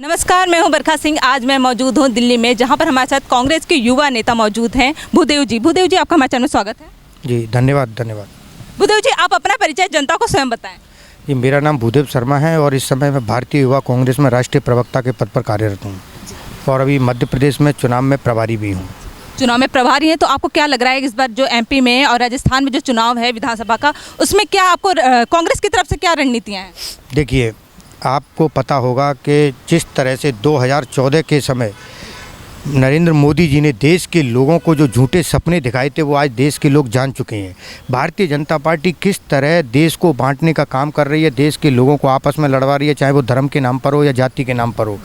नमस्कार, मैं हूं बरखा सिंह। आज मैं मौजूद हूं दिल्ली में, जहां पर हमारे साथ कांग्रेस के युवा नेता मौजूद हैं भूदेव जी। भूदेव जी, आपका हमारे चैनल में स्वागत है। जी धन्यवाद। भूदेव जी, आप अपना परिचय जनता को स्वयं बताएं। जी, मेरा नाम भूदेव शर्मा है और इस समय मैं भारतीय युवा कांग्रेस में राष्ट्रीय प्रवक्ता के पद पर कार्यरत हूँ और अभी मध्य प्रदेश में चुनाव में प्रभारी भी हूँ। चुनाव में प्रभारी हैं, तो आपको क्या लग रहा है इस बार जो एमपी में और राजस्थान में जो चुनाव है विधानसभा का, उसमें क्या आपको कांग्रेस की तरफ से क्या रणनीतियाँ हैं? देखिए, आपको पता होगा कि जिस तरह से 2014 के समय नरेंद्र मोदी जी ने देश के लोगों को जो झूठे सपने दिखाए थे वो आज देश के लोग जान चुके हैं। भारतीय जनता पार्टी किस तरह देश को बांटने का काम कर रही है, देश के लोगों को आपस में लड़वा रही है, चाहे वो धर्म के नाम पर हो या जाति के नाम पर हो,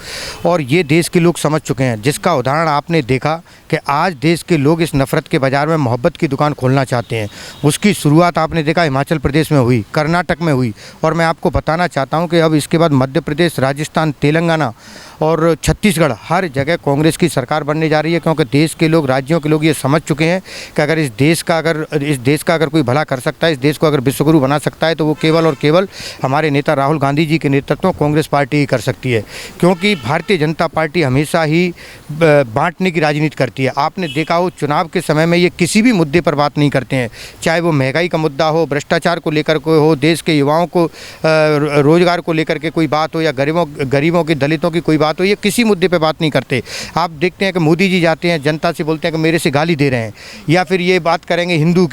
और ये देश के लोग समझ चुके हैं। जिसका उदाहरण आपने देखा कि आज देश के लोग इस नफ़रत के बाज़ार में मोहब्बत की दुकान खोलना चाहते हैं। उसकी शुरुआत आपने देखा हिमाचल प्रदेश में हुई, कर्नाटक में हुई, और मैं आपको बताना चाहता हूँ कि अब इसके बाद मध्य प्रदेश, राजस्थान, तेलंगाना और छत्तीसगढ़ हर जगह कांग्रेस की सरकार बनने जा रही है, क्योंकि देश के लोग, राज्यों के लोग ये समझ चुके हैं कि अगर इस देश का अगर कोई भला कर सकता है, इस देश को अगर विश्वगुरु बना सकता है, तो वो केवल और केवल हमारे नेता राहुल गांधी जी के नेतृत्व में कांग्रेस पार्टी ही कर सकती है। क्योंकि भारतीय जनता पार्टी हमेशा ही बांटने की राजनीति करती है। आपने देखा हो चुनाव के समय में ये किसी भी मुद्दे पर बात नहीं करते हैं, चाहे वो महंगाई का मुद्दा हो, भ्रष्टाचार को लेकर कोई हो, देश के युवाओं को रोजगार को लेकर के कोई बात हो, या गरीबों की, दलितों की कोई बात हो, ये किसी मुद्दे पे बात नहीं करते। आप देखते हैं कि मोदी जी जाते हैं, जनता से बोलते हैं कि मेरे से गाली दे रहे हैं, या फिर ये बात करेंगे हिंदू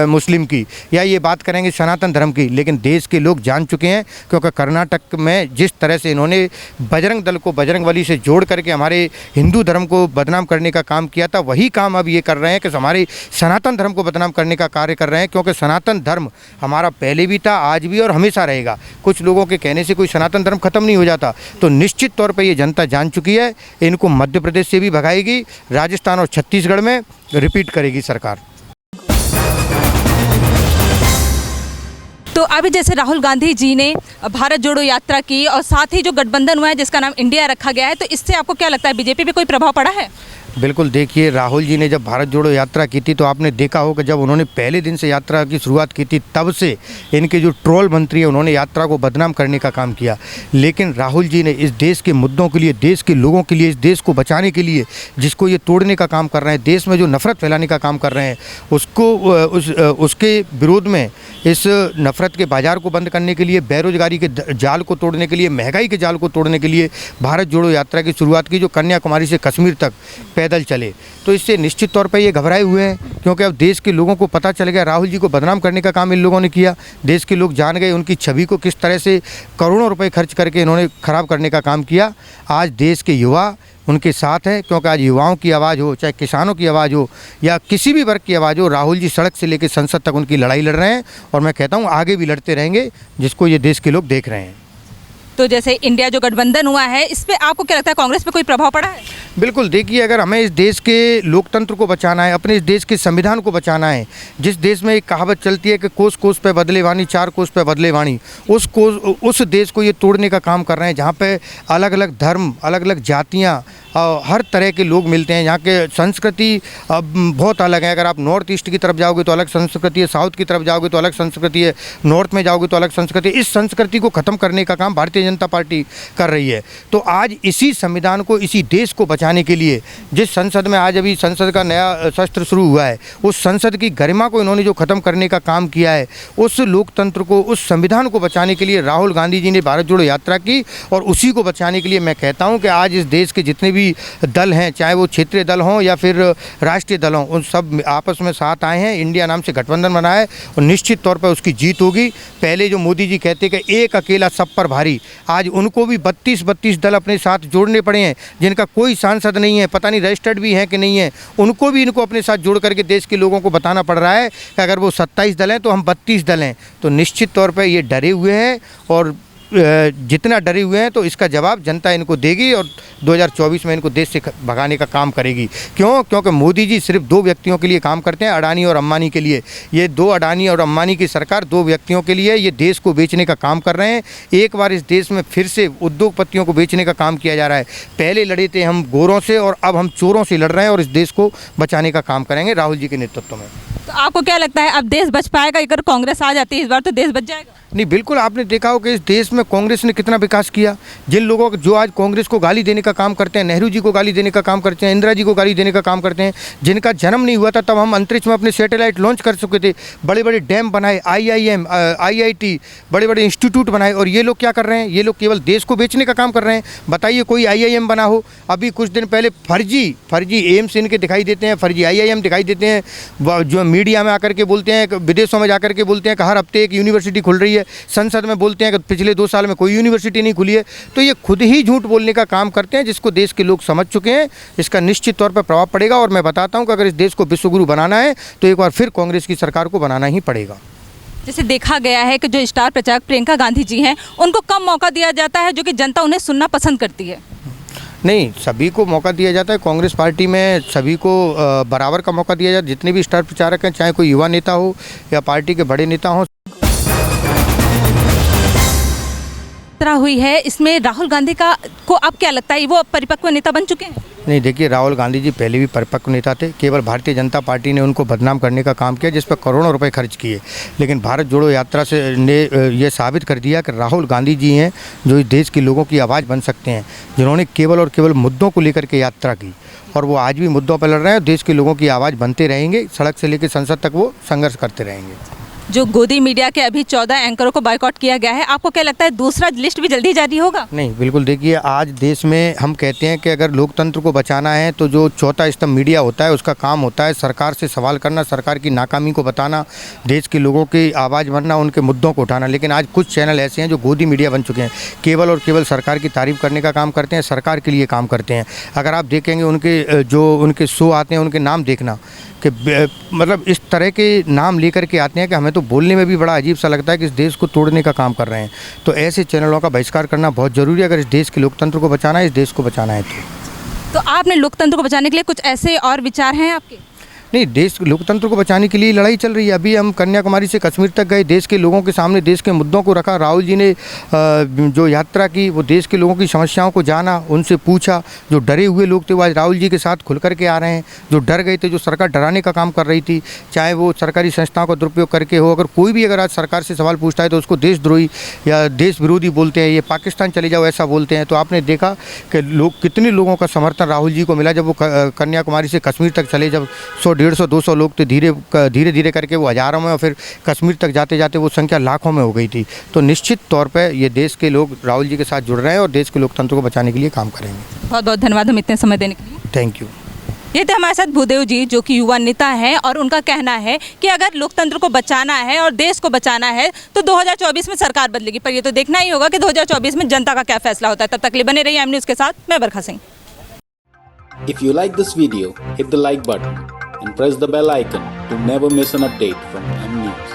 मुस्लिम की, या ये बात करेंगे सनातन धर्म की। लेकिन देश के लोग जान चुके हैं, क्योंकि कर्नाटक में जिस तरह से इन्होंने बजरंग दल को बजरंगबली से जोड़ करके हमारे हिंदू धर्म को बदनाम करने का काम किया था, वही काम अब ये कर रहे हैं कि हमारे सनातन धर्म को बदनाम करने का कार्य कर रहे हैं। क्योंकि सनातन धर्म हमारा पहले भी था, आज भी और हमेशा रहेगा। कुछ लोगों के कहने से कोई सनातन धर्म खत्म नहीं हो जाता। तो निश्चित तौर पर ये जनता जान चुकी है, इनको मध्य प्रदेश से भी भगाएगी, राजस्थान और छत्तीसगढ़ में रिपीट करेगी सरकार। तो अभी जैसे राहुल गांधी जी ने भारत जोड़ो यात्रा की और साथ ही जो गठबंधन हुआ है जिसका नाम इंडिया रखा गया है, तो इससे आपको क्या लगता है बीजेपी पे कोई प्रभाव पड़ा है? बिल्कुल, देखिए, राहुल जी ने जब भारत जोड़ो यात्रा की थी तो आपने देखा हो कि जब उन्होंने पहले दिन से यात्रा की शुरुआत की थी, तब से इनके जो ट्रोल मंत्री हैं उन्होंने यात्रा को बदनाम करने का काम किया। लेकिन राहुल जी ने इस देश के मुद्दों के लिए, देश के लोगों के लिए, इस देश को बचाने के लिए, जिसको ये तोड़ने का काम कर रहे हैं, देश में जो नफ़रत फैलाने का काम कर रहे हैं, उसके विरोध में, इस नफ़रत के बाज़ार को बंद करने के लिए, बेरोजगारी के जाल को तोड़ने के लिए, महंगाई के जाल को तोड़ने के लिए भारत जोड़ो यात्रा की शुरुआत की, जो कन्याकुमारी से कश्मीर तक पैदल चले। तो इससे निश्चित तौर पर ये घबराए हुए हैं, क्योंकि अब देश के लोगों को पता चल गया राहुल जी को बदनाम करने का काम इन लोगों ने किया। देश के लोग जान गए उनकी छवि को किस तरह से करोड़ों रुपए खर्च करके इन्होंने ख़राब करने का काम किया। आज देश के युवा उनके साथ हैं, क्योंकि आज युवाओं की आवाज़ हो, चाहे किसानों की आवाज़ हो या किसी भी वर्ग की आवाज़ हो, राहुल जी सड़क से लेकर संसद तक उनकी लड़ाई लड़ रहे हैं, और मैं कहता हूँ आगे भी लड़ते रहेंगे, जिसको ये देश के लोग देख रहे हैं। तो जैसे इंडिया जो गठबंधन हुआ है, इस पे आपको क्या लगता है, कांग्रेस पे कोई प्रभाव पड़ा है? बिल्कुल, देखिए, अगर हमें इस देश के लोकतंत्र को बचाना है, अपने इस देश के संविधान को बचाना है, जिस देश में एक कहावत चलती है कि कोस कोस पे बदले वाणी, चार कोस पे बदले वाणी, उस देश को ये तोड़ने का काम कर रहे हैं, जहाँ पे अलग अलग धर्म, अलग अलग जातियाँ, हर तरह के लोग मिलते हैं। यहाँ के संस्कृति बहुत अलग है। अगर आप नॉर्थ ईस्ट की तरफ जाओगे तो अलग संस्कृति है, साउथ की तरफ जाओगे तो अलग संस्कृति है, नॉर्थ में जाओगे तो अलग संस्कृति है। इस संस्कृति को ख़त्म करने का काम भारतीय जनता पार्टी कर रही है। तो आज इसी संविधान को, इसी देश को बचाने के लिए, जिस संसद में आज अभी संसद का नया सत्र शुरू हुआ है, उस संसद की गरिमा को इन्होंने जो ख़त्म करने का काम किया है, उस लोकतंत्र को, उस संविधान को बचाने के लिए राहुल गांधी जी ने भारत जोड़ो यात्रा की, और उसी को बचाने के लिए मैं कहता हूँ कि आज इस देश के जितने भी दल हैं, चाहे वो क्षेत्रीय दल हों या फिर राष्ट्रीय दल हों, उन सब आपस में साथ आए हैं, इंडिया नाम से गठबंधन बनाया है, और निश्चित तौर पर उसकी जीत होगी। पहले जो मोदी जी कहते कि एक अकेला सब पर भारी, आज उनको भी 32 दल अपने साथ जोड़ने पड़े हैं, जिनका कोई सांसद नहीं है, पता नहीं रजिस्टर्ड भी हैं कि नहीं है, उनको भी इनको अपने साथ जोड़ करके देश के लोगों को बताना पड़ रहा है कि अगर वो 27 दल हैं तो हम 32 दल हैं। तो निश्चित तौर पर ये डरे हुए हैं, और जितना डरे हुए हैं तो इसका जवाब जनता इनको देगी, और 2024 में इनको देश से भगाने का काम करेगी। क्योंकि मोदी जी सिर्फ दो व्यक्तियों के लिए काम करते हैं, अडानी और अंबानी के लिए। ये दो अडानी और अंबानी की सरकार दो व्यक्तियों के लिए ये देश को बेचने का काम कर रहे हैं। एक बार इस देश में फिर से उद्योगपतियों को बेचने का काम किया जा रहा है। पहले लड़े थे हम गोरों से, और अब हम चोरों से लड़ रहे हैं, और इस देश को बचाने का काम करेंगे राहुल जी के नेतृत्व में। तो आपको क्या लगता है अब देश बच पाएगा? अगर कांग्रेस आ जाती है इस बार तो देश बच जाएगा? नहीं, बिल्कुल आपने देखा हो कि इस देश में कांग्रेस ने कितना विकास किया। जिन लोगों को जो आज कांग्रेस को गाली देने का काम करते हैं, नेहरू जी को गाली देने का काम करते हैं, इंदिरा जी को गाली देने का काम करते हैं, जिनका जन्म नहीं हुआ था तब हम अंतरिक्ष में अपने सैटेलाइट लॉन्च कर चुके थे, बड़े बड़े डैम बनाए, IIM IIT बड़े बड़े इंस्टीट्यूट बनाए, और ये लोग क्या कर रहे हैं? ये लोग केवल देश को बेचने का काम कर रहे हैं। बताइए कोई IIM बना हो? अभी कुछ दिन पहले फर्जी एम्स इनके दिखाई देते हैं, फर्जी IIM दिखाई देते हैं, जो मीडिया में आकर के बोलते हैं, विदेशों में जाकर के बोलते हैं कि हर हफ्ते एक यूनिवर्सिटी खुल रही है, संसद में बोलते हैं कि पिछले 2 साल में कोई यूनिवर्सिटी नहीं खुली है। तो ये खुद ही झूठ बोलने का काम करते हैं, जिसको देश के लोग समझ चुके हैं। इसका निश्चित तौर पर प्रभाव पड़ेगा, और मैं बताता हूं कि अगर इस देश को विश्वगुरु बनाना है तो एक बार फिर कांग्रेस की सरकार को बनाना ही पड़ेगा। जैसे देखा गया है कि जो स्टार प्रचारक प्रियंका गांधी जी हैं, उनको कम मौका दिया जाता है, जो कि जनता उन्हें सुनना पसंद करती है। नहीं, सभी को मौका दिया जाता है। कांग्रेस पार्टी में सभी को बराबर का मौका दिया जाता है। जितने भी स्टार प्रचारक हैं, चाहे कोई युवा नेता हो या पार्टी के बड़े नेता हों। हुई है, इसमें राहुल गांधी को अब क्या लगता है, वो अब परिपक्व नेता बन चुके हैं? नहीं, देखिए, राहुल गांधी जी पहले भी परिपक्व नेता थे। केवल भारतीय जनता पार्टी ने उनको बदनाम करने का काम किया, जिस पर करोड़ों रुपए खर्च किए। लेकिन भारत जोड़ो यात्रा से ने ये साबित कर दिया कि राहुल गांधी जी हैं जो इस देश के लोगों की आवाज़ बन सकते हैं, जिन्होंने केवल और केवल मुद्दों को लेकर के यात्रा की, और वो आज भी मुद्दों पर लड़ रहे हैं। देश के लोगों की आवाज़ बनते रहेंगे, सड़क से लेकर संसद तक वो संघर्ष करते रहेंगे। जो गोदी मीडिया के अभी 14 एंकरों को बायकॉट किया गया है, आपको क्या लगता है दूसरा लिस्ट भी जल्दी जारी होगा? नहीं, बिल्कुल। देखिए, आज देश में हम कहते हैं कि अगर लोकतंत्र को बचाना है तो जो चौथा स्तंभ मीडिया होता है, उसका काम होता है सरकार से सवाल करना, सरकार की नाकामी को बताना, देश के लोगों की आवाज़ बनना, उनके मुद्दों को उठाना। लेकिन आज कुछ चैनल ऐसे हैं जो गोदी मीडिया बन चुके हैं, केवल और केवल सरकार की तारीफ करने का काम करते हैं, सरकार के लिए काम करते हैं। अगर आप देखेंगे उनके शो आते हैं, उनके नाम देखना कि मतलब इस तरह के नाम लेकर के आते हैं कि हमें तो बोलने में भी बड़ा अजीब सा लगता है कि इस देश को तोड़ने का काम कर रहे हैं। तो ऐसे चैनलों का बहिष्कार करना बहुत ज़रूरी है, अगर इस देश के लोकतंत्र को बचाना है, इस देश को बचाना है। तो आपने लोकतंत्र को बचाने के लिए कुछ ऐसे और विचार हैं आपके? नहीं, देश लोकतंत्र को बचाने के लिए लड़ाई चल रही है। अभी हम कन्याकुमारी से कश्मीर तक गए, देश के लोगों के सामने देश के मुद्दों को रखा। राहुल जी ने जो यात्रा की, वो देश के लोगों की समस्याओं को जाना, उनसे पूछा। जो डरे हुए लोग थे वो आज राहुल जी के साथ खुल कर के आ रहे हैं। जो डर गए थे, जो सरकार डराने का काम कर रही थी, चाहे वो सरकारी संस्थाओं का दुरुपयोग करके हो, अगर कोई भी अगर आज सरकार से सवाल पूछता है तो उसको देशद्रोही या देश विरोधी बोलते हैं, ये पाकिस्तान चले जाओ ऐसा बोलते हैं। तो आपने देखा कि कितने लोगों का समर्थन राहुल जी को मिला जब वो कन्याकुमारी से कश्मीर तक चले। जब 100, 150, 200 लोग धीरे धीरे करके वो हज़ारों में, और फिर कश्मीर तक जाते जाते वो संख्या लाखों में हो गई थी। तो निश्चित तौर पे ये देश के लोग राहुल जी के साथ जुड़ रहे हैं और देश के लोकतंत्र को बचाने के लिए काम करेंगे। बहुत बहुत धन्यवाद हम इतने समय देने के लिए। Thank you. ये थे हमारे साथ भूदेव जी, जो कि युवा नेता हैं, और उनका कहना है कि अगर लोकतंत्र को बचाना है और देश को बचाना है तो 2024 में सरकार बदलेगी। पर ये तो देखना ही होगा कि 2024 में जनता का क्या फैसला होता है। तब तक लिए बने रहिए एम न्यूज़ के साथ। मैं बरखा Singh. If you like this video, hit the like button and press the bell icon to never miss an update from M News.